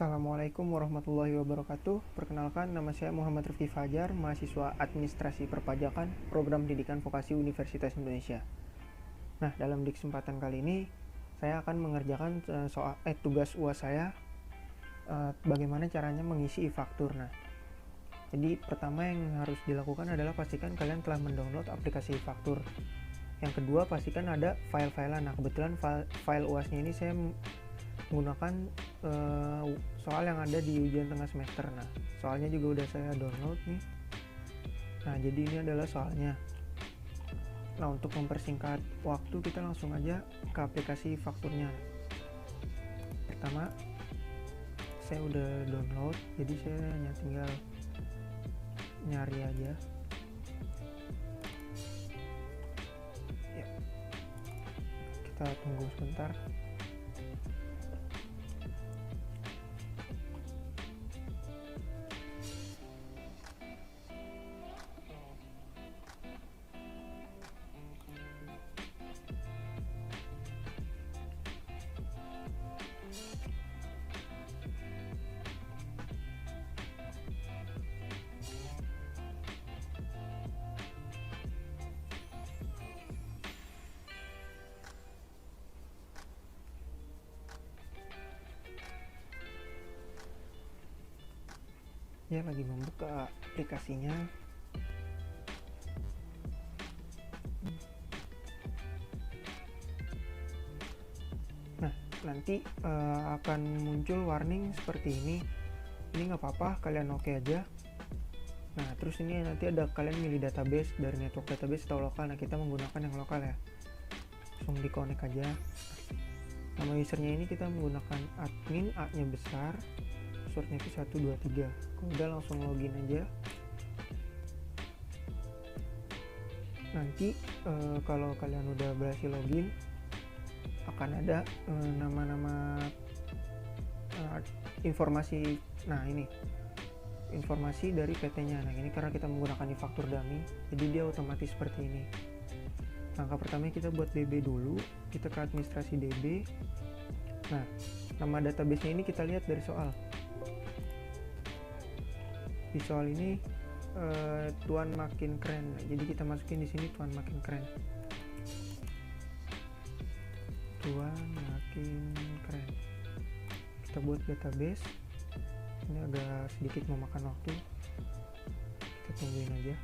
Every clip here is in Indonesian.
Assalamualaikum warahmatullahi wabarakatuh. Perkenalkan, nama saya Muhammad Rifki Fajar, mahasiswa Administrasi Perpajakan, Program Pendidikan Vokasi Universitas Indonesia. Nah, dalam kesempatan kali ini, saya akan mengerjakan tugas UAS saya, bagaimana caranya mengisi e-faktur. Nah, jadi pertama yang harus dilakukan adalah pastikan kalian telah mendownload aplikasi e-faktur. Yang kedua, pastikan ada file-filean. Nah, kebetulan file UASnya ini saya menggunakan soal yang ada di ujian tengah semester. Nah, soalnya juga udah saya download nih. Nah, jadi ini adalah soalnya. Nah, untuk mempersingkat waktu, kita langsung aja ke aplikasi fakturnya. Pertama, saya udah download, jadi saya hanya tinggal nyari aja. Ya, kita tunggu sebentar. Ya, lagi membuka aplikasinya. Nah, nanti akan muncul warning seperti ini. Ini nggak apa-apa, kalian oke aja. Nah, terus ini nanti ada kalian milih database dari network database atau lokal. Nah, kita menggunakan yang lokal ya. Langsung di connect aja. Nama usernya ini kita menggunakan admin, A-nya besar, passwordnya itu 123. Kalau udah langsung login aja. Nanti kalau kalian udah berhasil login, akan ada nama-nama informasi. Nah, ini informasi dari PT-nya. Nah, ini karena kita menggunakan e-faktur dummy, jadi dia otomatis seperti ini. Langkah pertama kita buat DB dulu, kita ke administrasi DB. Nah, nama database-nya ini kita lihat dari soal. Di soal ini Tuan Makin Keren. Jadi kita masukin di sini Tuan Makin Keren. Tuan Makin Keren. Kita buat database. Ini agak sedikit memakan waktu. Kita tungguin aja.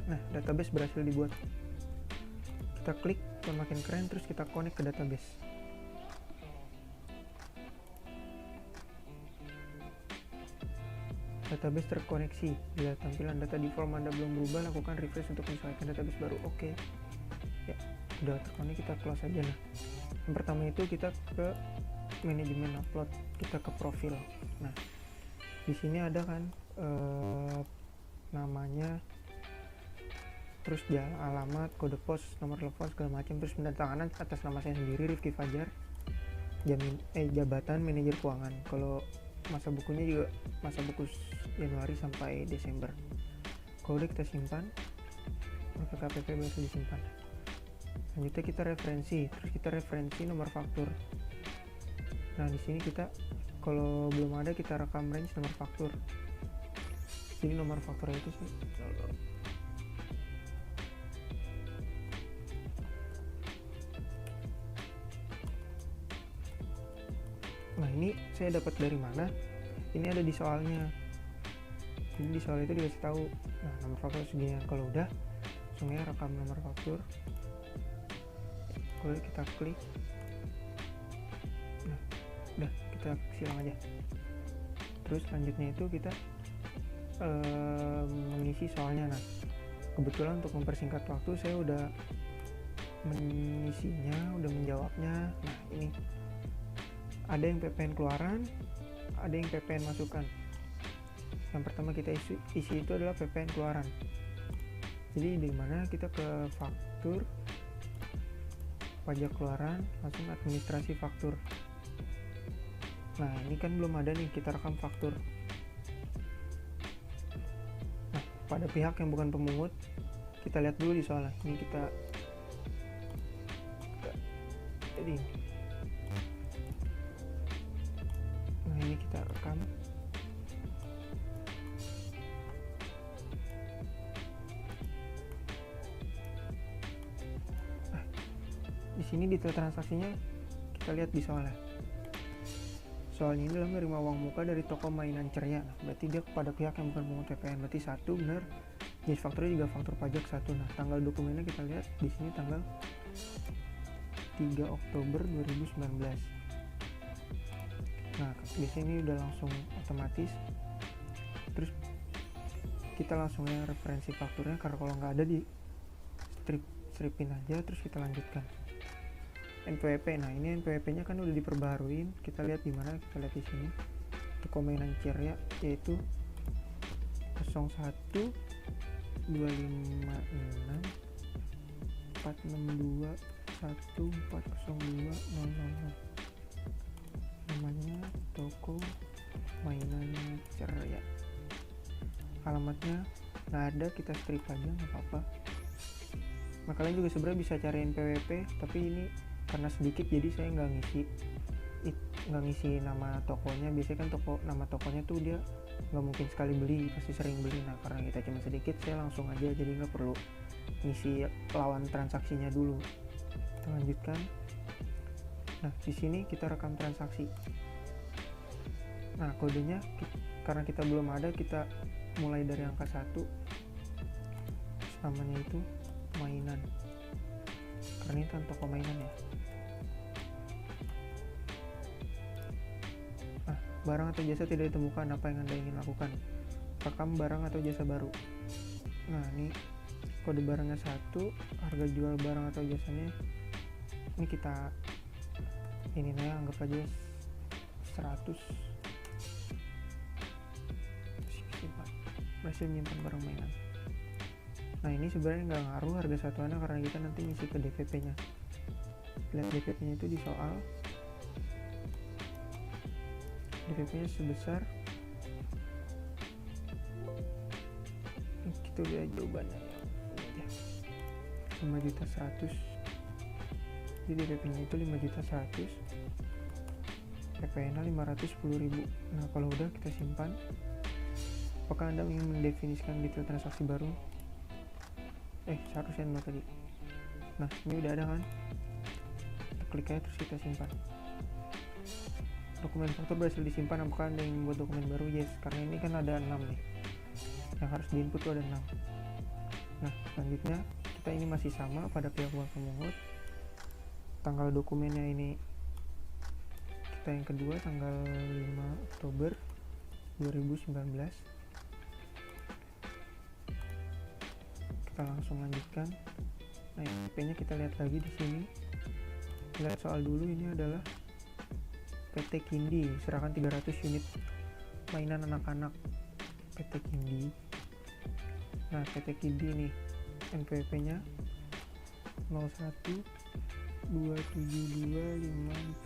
Nah, database berhasil dibuat. Kita klik Tuan Makin Keren, terus kita connect ke database. Database terkoneksi. Bila tampilan data di form Anda belum berubah, lakukan refresh untuk menyesuaikan database baru. Oke. Ya, udah terkoneksi, kita close aja. Nah, yang pertama itu kita ke manajemen upload, kita ke profil. Nah, di sini ada kan namanya, terus alamat, kode pos, nomor telepon, segala macam, terus pendatanganan atas nama saya sendiri, Rifki Fajar. Jabatan manajer keuangan. Kalau masa bukunya juga masa buku Januari sampai Desember. Kalau udah kita simpan, maka KPP bisa disimpan. Selanjutnya kita referensi, terus kita referensi nomor faktur. Nah, di sini kita kalau belum ada, kita rekam range nomor faktur. Jadi nomor fakturnya itu sih. Nah, ini saya dapat dari mana? Ini ada di soalnya. Jadi di soal itu dikasih tahu. Nah, nomor faktur segini. Kalau udah, langsung ya rekam nomor faktur. Kalau kita klik, nah, udah kita silang aja. Terus selanjutnya itu kita mengisi soalnya. Nah, kebetulan untuk mempersingkat waktu saya udah mengisinya, udah menjawabnya. Nah, ini ada yang PPN keluaran, ada yang PPN masukan. Yang pertama kita isi itu adalah PPN keluaran. Jadi di mana kita ke faktur, pajak keluaran, langsung administrasi faktur. Nah ini kan belum ada nih, kita rekam faktur. Nah pada pihak yang bukan pemungut, kita lihat dulu di soalnya. Ini kita jadi nah ini kita rekam. Di sini detail transaksinya kita lihat di soalnya. Soalnya ini adalah menerima uang muka dari toko mainan ceria. Nah, berarti dia kepada pihak yang bukan pemungut PPN. Berarti satu benar. Jenis fakturnya juga faktur pajak satu. Nah, tanggal dokumennya kita lihat di sini tanggal 3 Oktober 2019. Nah, biasanya ini udah langsung otomatis. Terus kita langsung ya referensi fakturnya, karena kalau nggak ada di stripin aja, terus kita lanjutkan. NPWP, nah ini NPWP-nya kan udah diperbaharuin. Kita lihat di mana? Kita lihat di sini. Toko mainan ceria yaitu 01 256 462 1402 000. Namanya toko mainan ceria. Alamatnya nggak ada, kita strip aja nggak apa-apa. Nah kalian juga sebenarnya bisa cari NPWP, tapi ini karena sedikit jadi saya nggak ngisi nama tokonya. Biasanya kan nama tokonya tuh dia nggak mungkin sekali beli, pasti sering beli. Nah karena kita cuma sedikit, saya langsung aja, jadi nggak perlu ngisi lawan transaksinya dulu. Kita lanjutkan. Nah di sini kita rekam transaksi. Nah kodenya karena kita belum ada, kita mulai dari angka 1. Terus namanya itu mainan, karena ini kan toko mainan ya. Nah, barang atau jasa tidak ditemukan, apa yang Anda ingin lakukan? Rekam barang atau jasa baru. Nah ini kode barangnya 1, harga jual barang atau jasanya ini kita ini anggap aja 100. Berhasil menyimpan barang mainan. Nah ini sebenarnya nggak ngaruh harga satuannya, karena kita nanti ngisi ke DPP nya. Lihat DPP nya itu di soal. DPP nya sebesar, itu dia jawabannya ya, 5.100.000. Jadi DPP nya itu 5.100.000, PPN nya 510.000. Nah kalau udah kita simpan. Apakah Anda ingin mendefinisikan detail transaksi baru? Seharusnya enggak tadi. Nah ini udah ada kan, kita klik aja terus kita simpan. Dokumen faktur berhasil disimpan. Apakah Anda ingin membuat dokumen baru? Yes, karena ini kan ada 6 nih yang harus diinput tuh, ada 6. Nah selanjutnya kita ini masih sama pada pihak bukan pemungut. Tanggal dokumennya ini kita yang kedua, tanggal 5 Oktober 2019. Kita langsung lanjutkan. Nah IP-nya kita lihat lagi di sini. Lihat soal dulu, ini adalah PT Kindi, serahkan 300 unit mainan anak-anak. PT Kindi. Nah PT Kindi nih NPWP-nya 01 272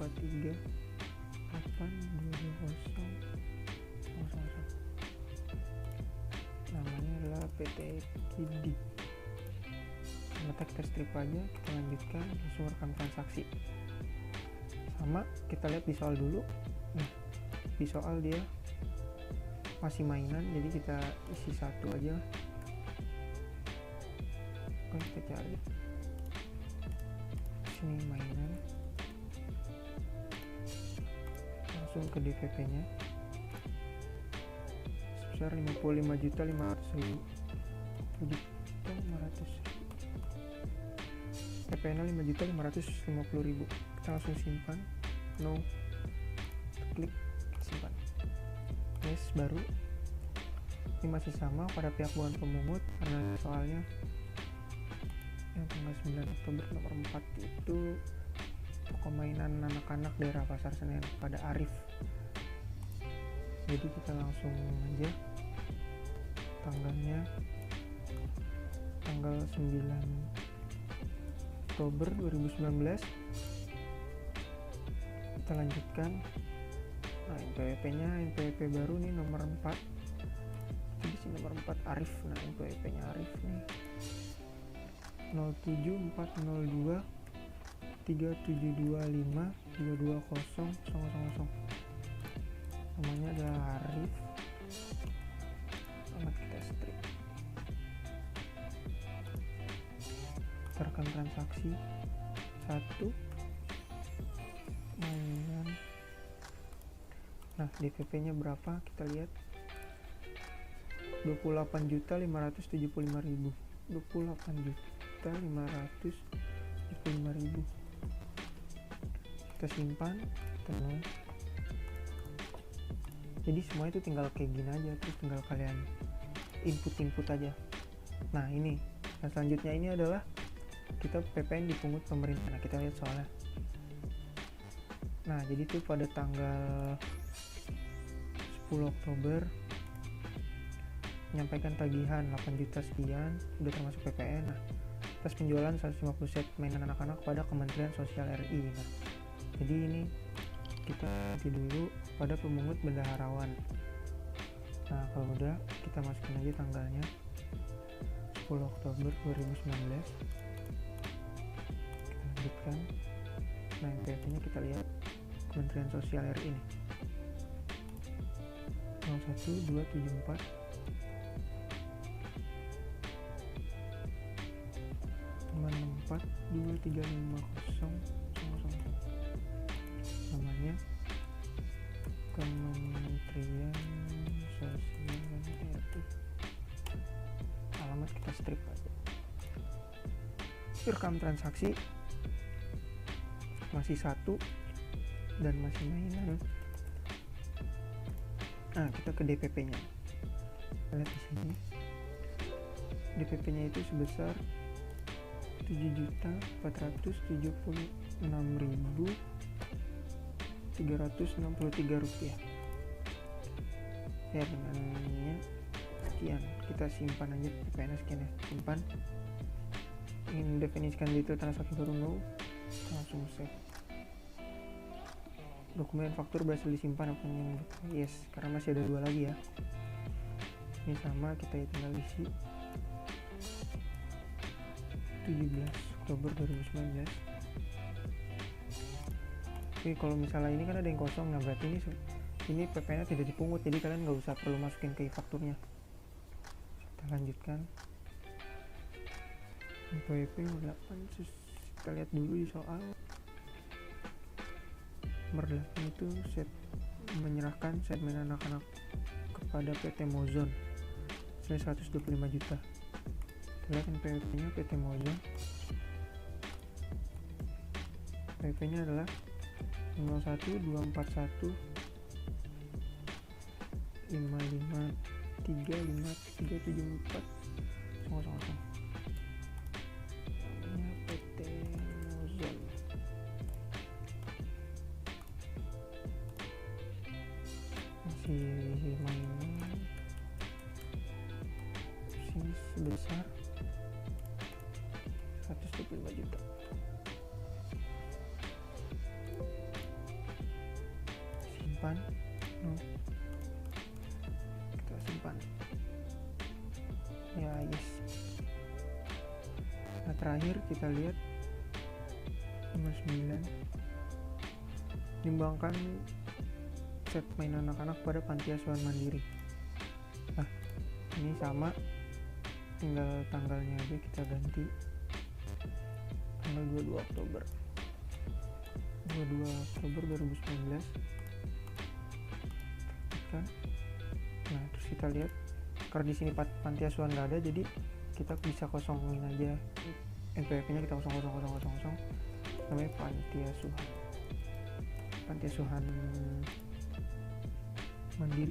543 820. Namanya adalah PT Kindi. Kita strip aja, kita lanjutkan, langsung rekam transaksi. Sama kita lihat di soal dulu. Nah di soal dia masih mainan, jadi kita isi 1 aja. Kita cari sini mainan, langsung ke DPP nya sebesar 55.500.000. PPN 5.550.000. Kita langsung simpan. No, klik simpan. Yes, baru. Ini masih sama pada pihak bukan pemungut, karena soalnya yang tanggal 9 Oktober nomor 4 itu toko mainan anak-anak daerah Pasar Senen pada Arif. Jadi kita langsung aja tanggalnya tanggal 9 Oktober 2019. Kita lanjutkan. Nah, NPWP baru nih nomor 4. Di sini nomor 4 Arif. Nah, NPWP-nya Arif nih 07402 3725 220000. Namanya adalah Arif. Alamat kita strip. Rekam transaksi 1 mainan. Nah, DPP-nya berapa? Kita lihat 28.575.000. 28.575.000. Kita simpan, tenang. Jadi semua itu tinggal kayak gini aja, terus tinggal kalian input aja. Nah, ini yang selanjutnya ini adalah kita PPN dipungut pemerintah. Nah, kita lihat soalnya. Nah, jadi tuh pada tanggal 10 Oktober menyampaikan tagihan 8 juta sekian, udah termasuk PPN. Nah, atas penjualan 150 set mainan anak-anak pada Kementerian Sosial RI. Nah, jadi ini kita ganti dulu pada pemungut bendaharawan. Nah, kalau udah kita masukin aja tanggalnya 10 Oktober 2019. Kita lanjutkan. Nah, NPWP-nya kita lihat Kementerian Sosial RI ini 01274 4 2350 namanya Kementerian Sosial RI. Alamat kita strip aja. Rekam transaksi masih 1 dan masih mainan. Nah, kita ke DPP-nya. Lihat di sini. DPP-nya itu sebesar 7.476.363 rupiah. Ya, dengannya sekian. Kita simpan aja PPN sekian ya. Simpan. Ingin definisikan detail transaksi baru no, langsung save. Dokumen faktur berhasil disimpan apa yang yes, karena masih ada 2 lagi ya. Ini sama, kita tinggal isi 17 Oktober 2019. Oke, kalau misalnya ini kan ada yang kosong, nah berarti ini PPN-nya tidak dipungut, jadi kalian nggak usah perlu masukin ke fakturnya. Kita lanjutkan. NPWP 8, kita lihat dulu di soal. Nomor 8 itu menyerahkan set mainan anak-anak kepada PT Mozon senilai 125 juta. Lihat NPWP-nya PT Mozon. NPWP-nya adalah 01241 5535374 000. Namanya PT Mozon. Masih mainan sini sebesar 125 juta. Simpan. Kita simpan. Ya, yes. Nah, terakhir kita lihat nomor 9. Nyumbangkan set mainan anak-anak pada panti asuhan mandiri. Nah, ini sama, tinggal tanggalnya aja kita ganti tanggal 22 Oktober 2019 kan. Nah, terus kita lihat karena di sini panti asuhan nggak ada, jadi kita bisa kosongin aja NPWP-nya. Kita kosong, namanya panti asuhan mandiri.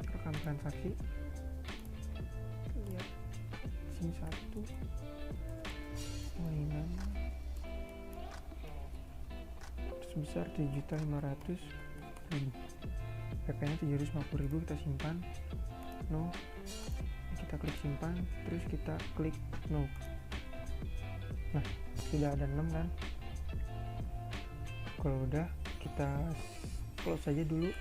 Rekam transaksi, lihat sini 1 mainan, sebesar 7.500.000. PP nya 750.000, kita simpan. No, kita klik simpan, terus kita klik no. Nah, sudah ada 6 kan. Kalau udah, kita close saja dulu.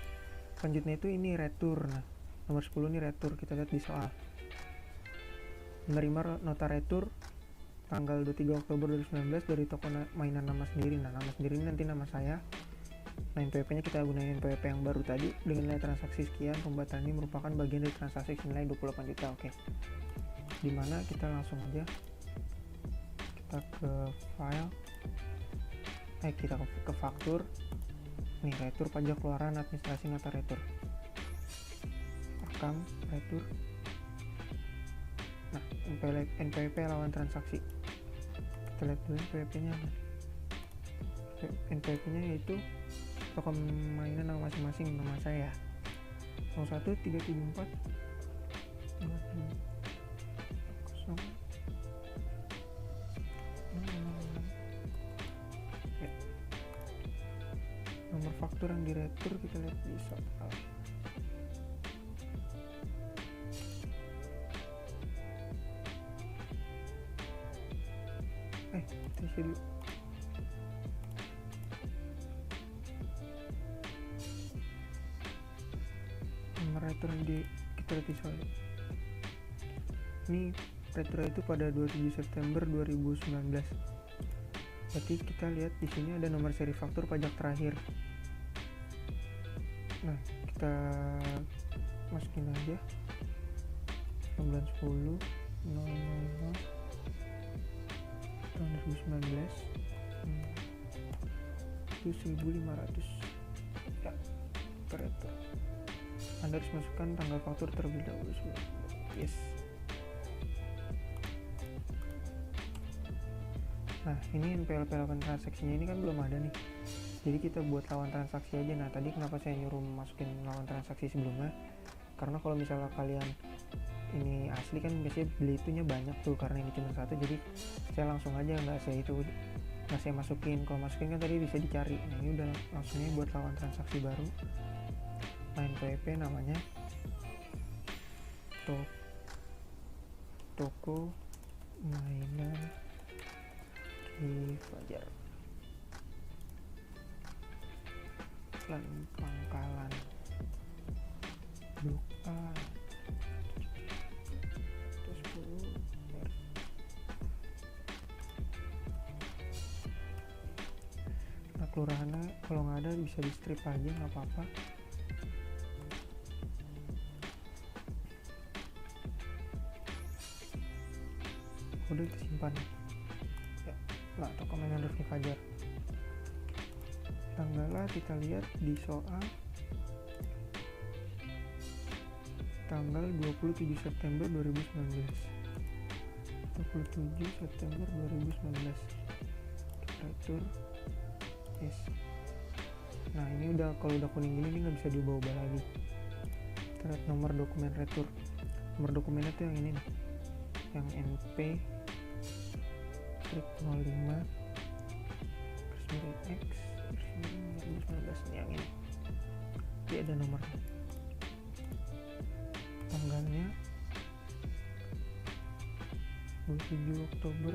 Selanjutnya itu ini retur. Nah, nomor 10 ini retur, kita lihat di soal. Menerima nota retur tanggal 23 Oktober 2019 dari toko mainan nama sendiri. Nah, nama sendiri ini nanti nama saya. Nah, NPWP nya kita gunain NPWP yang baru tadi dengan nilai transaksi sekian. Pembuatan ini merupakan bagian dari transaksi senilai 28 juta. Oke. Dimana kita langsung aja kita ke file, kita ke faktur. Nih, retur pajak keluaran administrasi nota retur. Rekam retur. Nah, NPWP lawan transaksi. Kita lihat dulu NPWP-nya. NPWP-nya yaitu toko mainan nama masing-masing, nama saya 01374 nomor faktur yang diretur kita lihat di soal. Kita isi dulu. Nomor retur yang kita lihat di soal. Ini retur itu pada 27 September 2019. Berarti kita lihat di sini ada nomor seri faktur pajak terakhir. Nah, kita masukin aja 1910 00 tahun 2019 itu 1.500 ya, retur. Anda harus masukkan tanggal faktur terlebih dahulu. Yes. Nah, ini NPWP lawan transaksinya ini kan belum ada nih. Jadi kita buat lawan transaksi aja. Nah, tadi kenapa saya nyuruh masukin lawan transaksi sebelumnya? Karena kalau misalnya kalian ini asli kan biasanya beli itunya banyak tuh, karena ini cuma satu. Jadi saya langsung aja nggak saya masukin. Kalau masukin kan tadi bisa dicari. Nah, ini udah langsungnya buat lawan transaksi baru. NPWP namanya toko mainan Fajar Pangkalan Blok A 10 R. Nah, kelurahannya kalau nggak ada bisa di strip aja, nggak apa-apa. Udah disimpan ya. Nah, toko mainan Rifki Fajar, tanggalnya kita lihat di soal tanggal 27 September 2019. 27 September 2019 retur yes. Nah, ini udah, kalau udah kuning gini ini nggak bisa diubah-ubah lagi. Kita lihat nomor dokumen retur. Nomor dokumennya tuh yang ini nih, yang NP 05 X 2019 yang ini. Dia ada nomornya. Tanggalnya 27 Oktober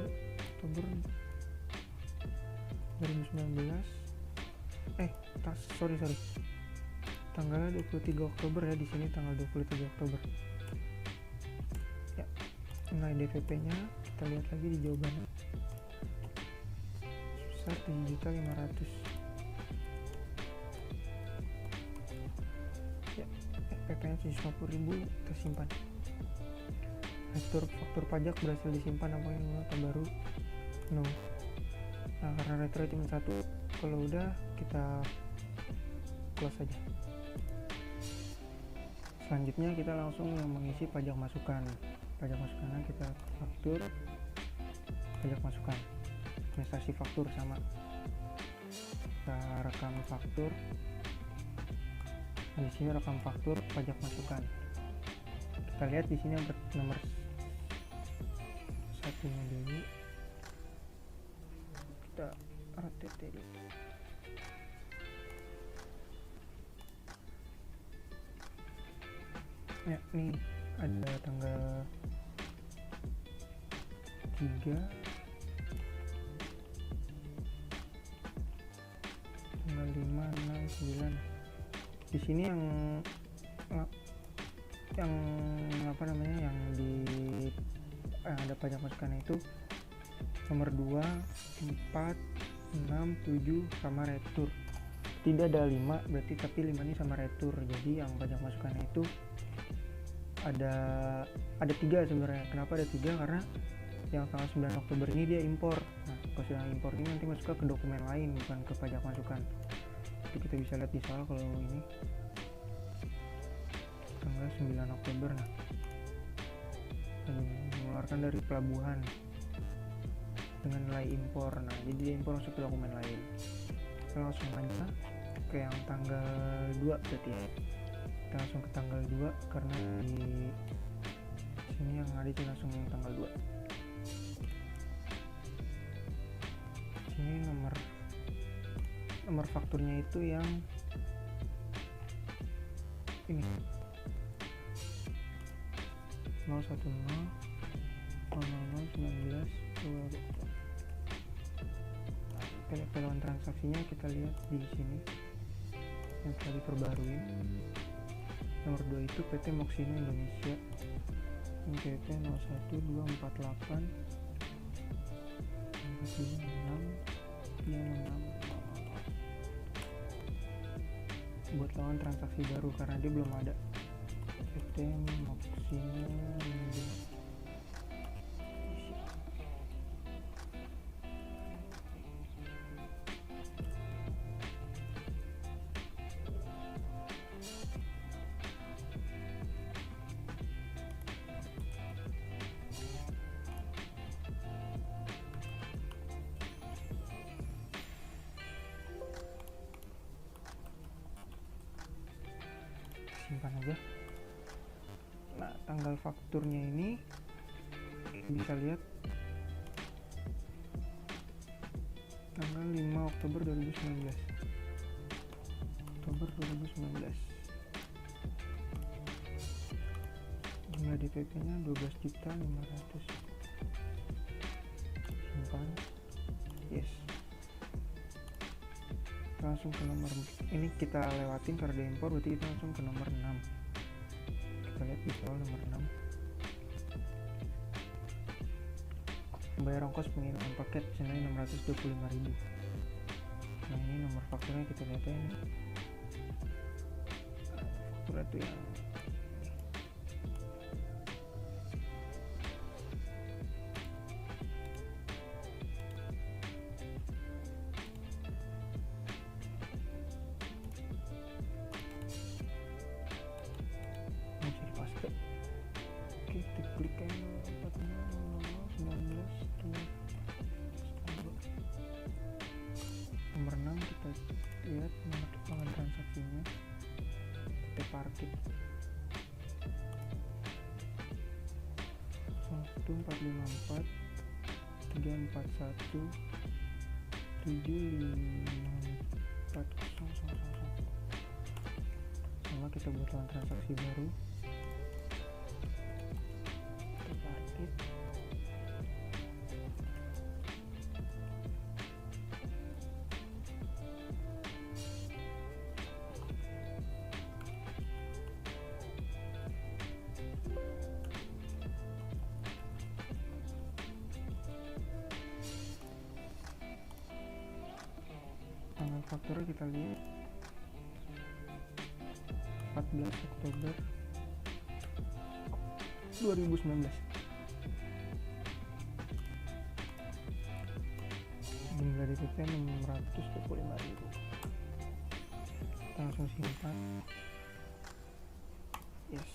2019. Sorry. Tanggalnya 23 Oktober ya, di sini tanggal 23 Oktober. Ya. Nilai DPP-nya kita lihat lagi di jawabannya. Sebesar 7.500.000. Ya, PP-nya 750.000, kita simpan. Retur faktur pajak berhasil disimpan, apa yang nota baru? No. Nah, karena retur cuma satu, kalau udah kita close aja. Selanjutnya kita langsung mengisi pajak masukan. Pajak masukannya kita faktur, pajak masukan, administrasi faktur sama. Kita rekam faktur. Di sini rekam faktur pajak masukan. Kita lihat di sini yang nomor satunya dulu. Kita RTT dulu. Ya, nih ada tanggal 3, tanggal 5, 6, 9. Di sini yang apa namanya, yang ada pajak masukan itu nomor 2, 4, 6, 7 sama retur. Tidak ada 5 berarti, tapi 5 ini sama retur. Jadi yang pajak masukannya itu ada 3 sebenarnya. Kenapa ada 3? Karena yang tanggal 9 Oktober ini dia impor. Nah, kalau yang impor ini nanti masuk ke dokumen lain, bukan ke pajak masukan. Jadi kita bisa lihat misal kalau ini tanggal 9 Oktober, nah mengeluarkan dari pelabuhan dengan nilai impor. Nah, jadi dia impor masuk ke dokumen lain. Kita langsung aja ke yang tanggal 2 berarti ya. Kita langsung ke tanggal 2 karena di sini yang ada itu langsung yang tanggal 2. Sini nomor fakturnya itu yang ini 010 00019 Pelepasan transaksinya kita lihat di sini yang telah diperbarui. Nomor 2 itu PT Moxino Indonesia, PT 01248 buat lawan transaksi baru karena dia belum ada. PT Moxino Indonesia. Simpan aja. Nah, tanggal fakturnya ini bisa lihat tanggal 5 Oktober 2019. Jumlah DPP-nya 12.500.000. Simpan. Yes. Langsung ke nomor ini kita lewatin karena dia impor, berarti kita langsung ke nomor 6. Kita lihat di soal nomor 6. Bayar ongkos pengiriman paket senilai 625.000. Nah, ini nomor fakturnya kita lihat ya, ini faktur itu yang klik yang 19 nomor 6. Kita lihat nomor pelanggan transaksinya, PT Parkit 1454 341 754 sama kita buat lawan transaksi baru. Tanggal fakturnya kita lihat 14 Oktober 2019. Jumlah DPP 625.000. Kita langsung simpan. Yes.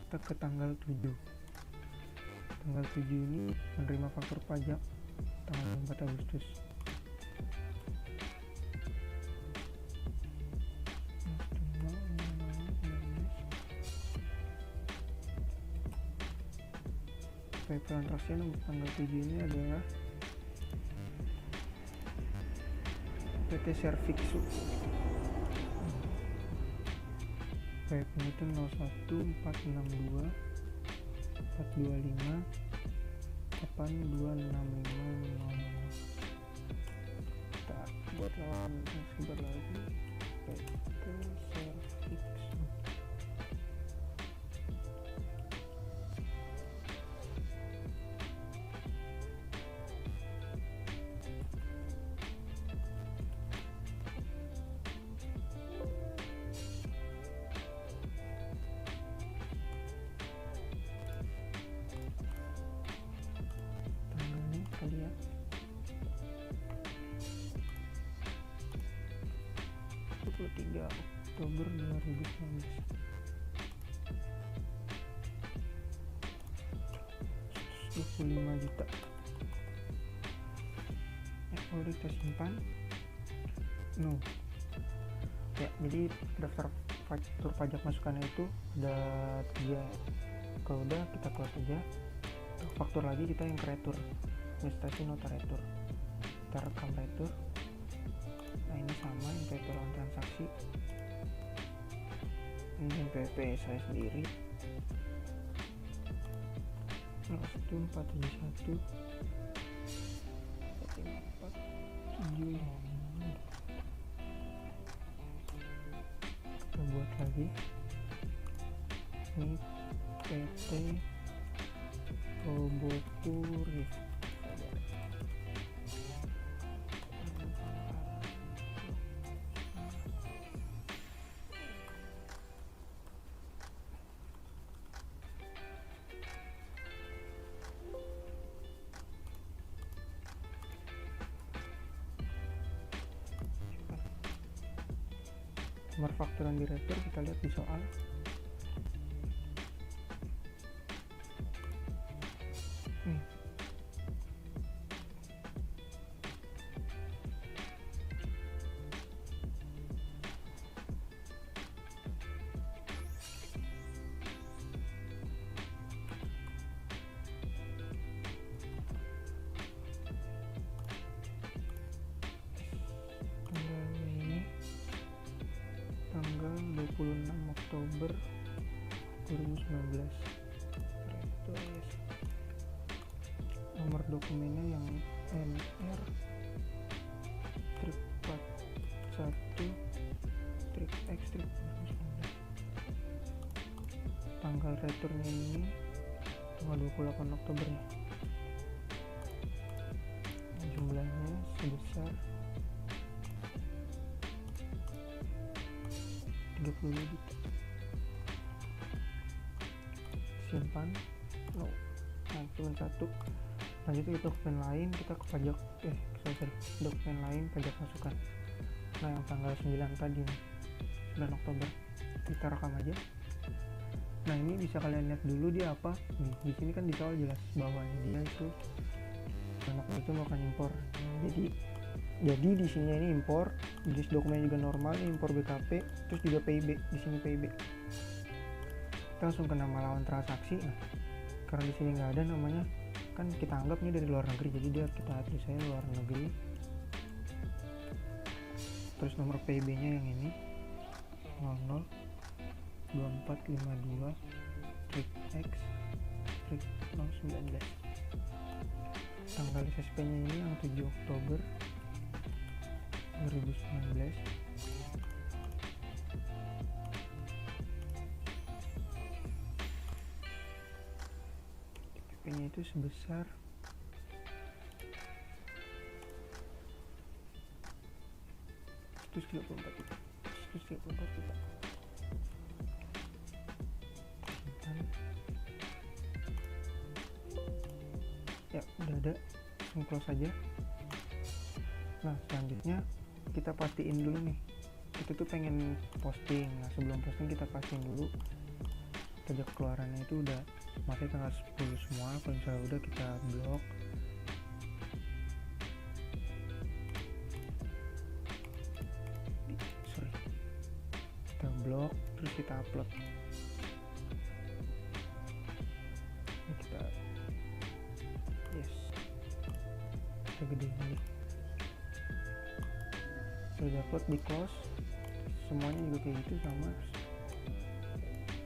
Kita ke tanggal 7. Tanggal 7 ini menerima faktur pajak tanggal 4 Agustus. Transaksi untuk tanggal 7 ini adalah PT Servixu PIP-nya itu 01462 425 82650. Kita buat lawan sebentar lagi, yaitu serviks. Tanggalnya kita lihat, 23 Oktober 2019. 25 juta. Ya, udah kita simpan. Ya, jadi daftar faktur pajak masukannya itu ada 3. Kalau udah kita close aja. Faktur lagi kita yang ke retur, administrasi nota retur. Kita rekam retur. Nah, ini sama yang PIP lawan transaksi. Ini yang PIP saya sendiri. 0471 454 kita buat lagi. Ini PT Robokurit. Nomor fakturan di retur kita lihat di soal. Tanggal 26 Oktober 2019. Itu nomor dokumennya yang NR strip 41 strip X strip 2019. Tanggal returnya ini tanggal 28 Oktober ya. Jumlahnya sebesar 30 juta. Simpan. Nah, cuma satu. Lanjut ke dokumen lain, kita ke pajak dokumen lain pajak masukan. Nah, yang tanggal 9 tadi nih, 9 Oktober kita rekam aja. Nah, ini bisa kalian lihat dulu dia apa. Di sini kan di soal jelas bawahnya dia itu anak itu melakukan impor. Jadi di sini ini impor, di dokumen juga normal, impor BKP, terus juga PIB, di sini PIB. Kita langsung ke nama lawan transaksi. Nah, karena di sini nggak ada namanya, kan kita anggapnya dari luar negeri, jadi dia kita tulisnya luar negeri. Terus nomor PIB-nya yang ini 002452 X 019. Tanggal SSP-nya ini yang 7 Oktober 2019. PP-nya itu sebesar 134 juta. Ya, udah ada, langsung close aja. Nah, selanjutnya kita pastiin dulu nih, kita tuh pengen posting. Nah, sebelum posting kita pastiin dulu pajak keluarannya itu udah masih tanggal 10 semua. Kalau misalnya udah, kita blok. Kita blok, terus kita upload. Ini kita kita gedein lagi. Sudah upload, di close. Semuanya juga kayak gitu sama.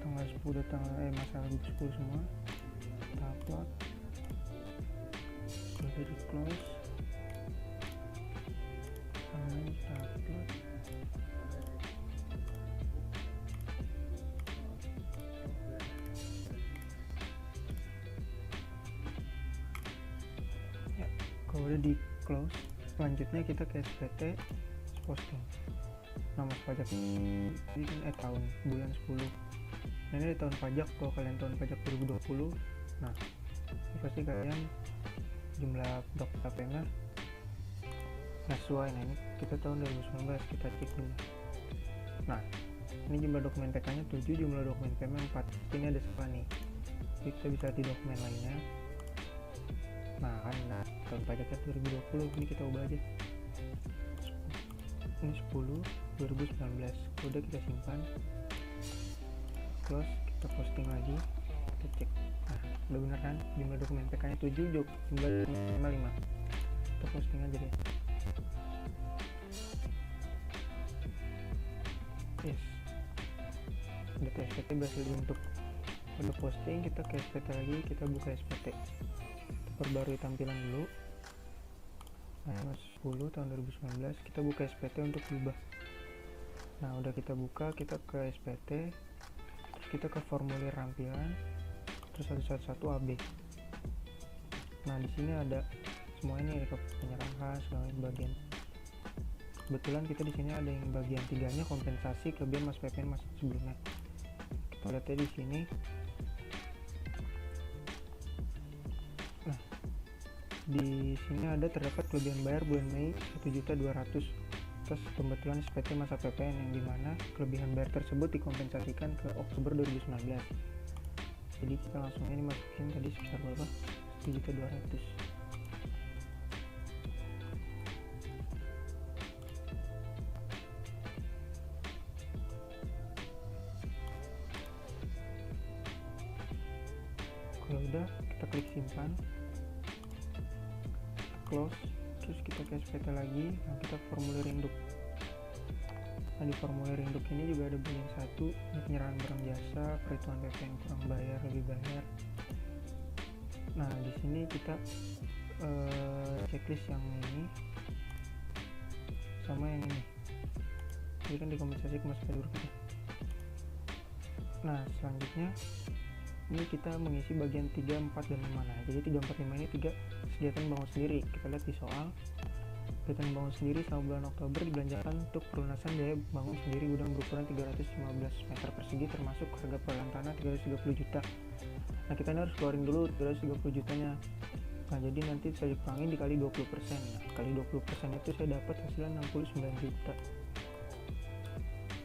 tanggal 10 masalah 10 semua, kita upload, udah di close, sama kita upload. Ya, kalau udah di close, selanjutnya kita ke SPT posting. Nama pajak ini kan tahun bulan 10. Nah, ini tahun pajak. Kalau kalian tahun pajak 2020, nah ini pasti kalian jumlah daftar KPM nggak sesuai. Nah, ini kita tahun 2019, kita cek dulu. Nah, ini jumlah dokumen PK nya 7, jumlah dokumen PM 4. Ini ada salah nih, jadi kita bisa lihat di dokumen lainnya. Nah kan, tahun pajaknya 2020, ini kita ubah aja, ini 10 2019. Udah kita simpan, close, kita posting lagi, kita cek. Nah, udah bener kan, jumlah dokumen PK nya 7, jumlah dokumen 5. Kita posting aja deh. Yes, udah ke SPT berhasil dibentuk. Udah posting, kita ke SPT lagi, kita buka SPT, kita perbarui tampilan dulu. Nah, 10 tahun 2019, kita buka SPT untuk ubah. Nah, udah kita buka, kita ke SPT, terus kita ke formulir rampilan, terus 111 AB. Nah, di sini ada semua ini, ada penyerahan segala bagian. Kebetulan kita di sini ada yang bagian 3-nya kompensasi kelebihan Mas PPN masa sebelumnya. Kita lihat di sini. Nah, di sini ada terdapat kelebihan bayar bulan Mei 1.200.000 atas pembetulan SPT masa PPN, yang dimana kelebihan bayar tersebut dikompensasikan ke Oktober 2019. Jadi kita langsung ini masukin tadi sekitar berapa? 1.200.000. Kalau udah, kita klik simpan, close, terus kita ke SPT lagi. Nah, kita formulir induk. Nah, di formulir induk ini juga ada bagian 1, ini penyerahan barang jasa, perhitungan PPN kurang bayar, lebih bayar. Nah, di sini kita checklist yang ini sama yang ini, jadi kan dikompensasi ke Mas Pelur kita. Nah, selanjutnya ini kita mengisi bagian 3, 4, dan 5. Nah, jadi 3, 4, 5 ini 3 kegiatan bangun sendiri. Kita lihat di soal, kegiatan bangun sendiri selama bulan Oktober dibelanjakan untuk pelunasan biaya bangun sendiri gudang berukuran 315 meter persegi termasuk harga perolehan tanah 330 juta. Nah, kita ini harus keluarin dulu 330 jutanya. Nah, jadi nanti saya dikurangin dikali 20%. Nah, kali 20% itu saya dapat hasilnya 69 juta.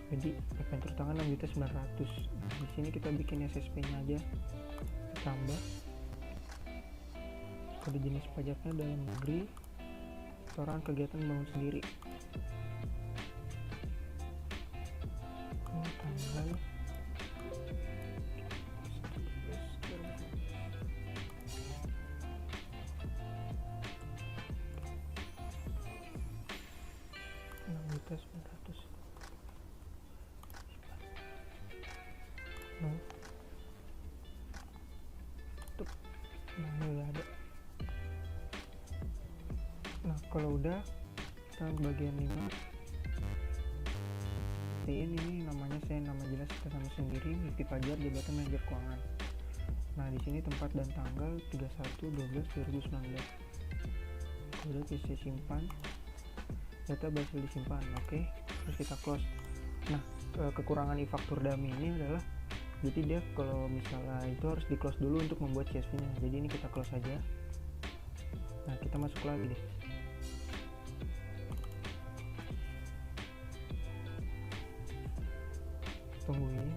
Jadi PPN turun tangan 6.900.000. Nah, di sini kita bikin SSP-nya aja, tambah kode jenis pajaknya dalam negeri, setoran kegiatan bangun sendiri. Ini tanggal $6.900.000. Nah, ini udah ada. Nah, kalau udah, kita bagian 5 ini namanya, saya nama jelas kita sama sendiri, Lutfi Fajar, jabatan manajer keuangan. Nah, di sini tempat dan tanggal 31/12/2019. Udah kita simpan, data berhasil disimpan. Oke, terus kita close. Nah, kekurangan e-faktur dummy ini adalah, jadi dia kalau misalnya itu harus di close dulu untuk membuat CSV nya. Jadi ini kita close aja. Nah, kita masuk lagi deh. Tungguin.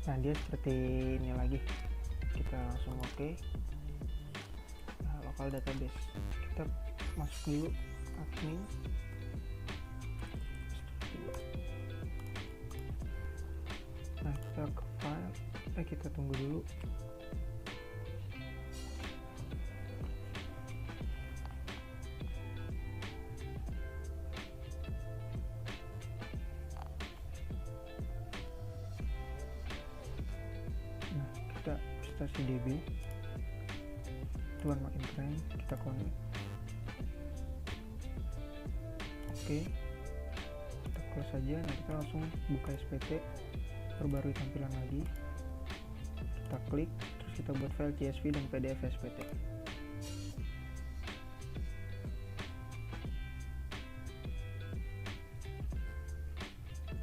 Nah, dia seperti ini lagi. Kita langsung oke. Nah, local database kita masuk dulu admin. Nah, kita ke file, kita tunggu dulu. Nah, kita presentasi DB, Tuan makin keren. Kita connect. Oke, kita close saja. Nah, kita langsung buka SPT, perbarui tampilan lagi. Kita klik, terus kita buat file CSV dan PDF SPT.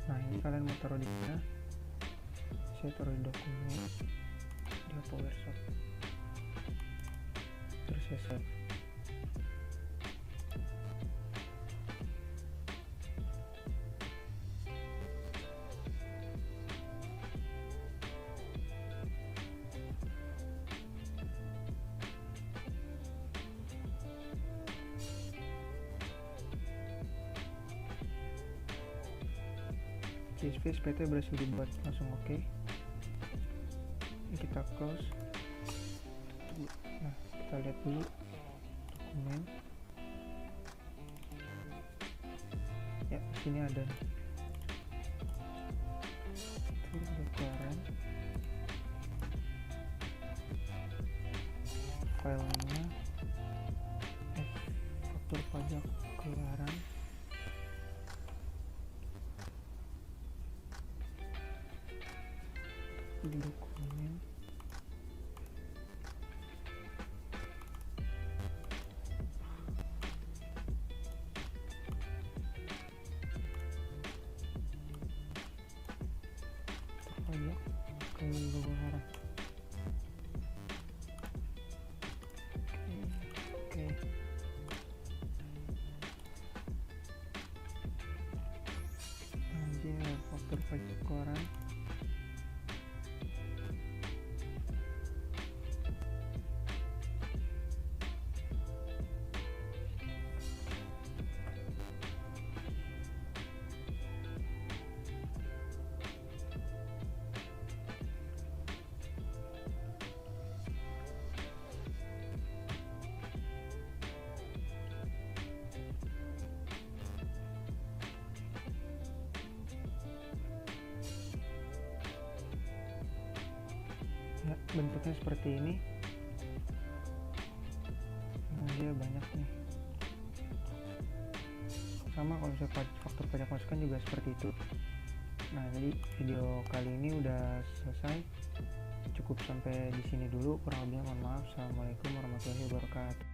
Nah, ini kalian mau taruh di mana? Saya taruh di dokumen, di PowerShop, terus saya save. CSV SPT berhasil dibuat, langsung oke. Ini kita close. Nah, kita lihat dulu dokumen. Ya, sini ada dokumen, filenya faktur pajak keluaran. Di dokumen pajak keluaran. Oke. Nanti faktur pajak keluaran. Ya, bentuknya seperti ini. Nah, dia banyak nih. Sama kalau misalnya faktur pajak masukan juga seperti itu. Nah, jadi video kali ini udah selesai. Cukup sampai di sini dulu. Kurang lebihnya mohon maaf. Assalamualaikum warahmatullahi wabarakatuh.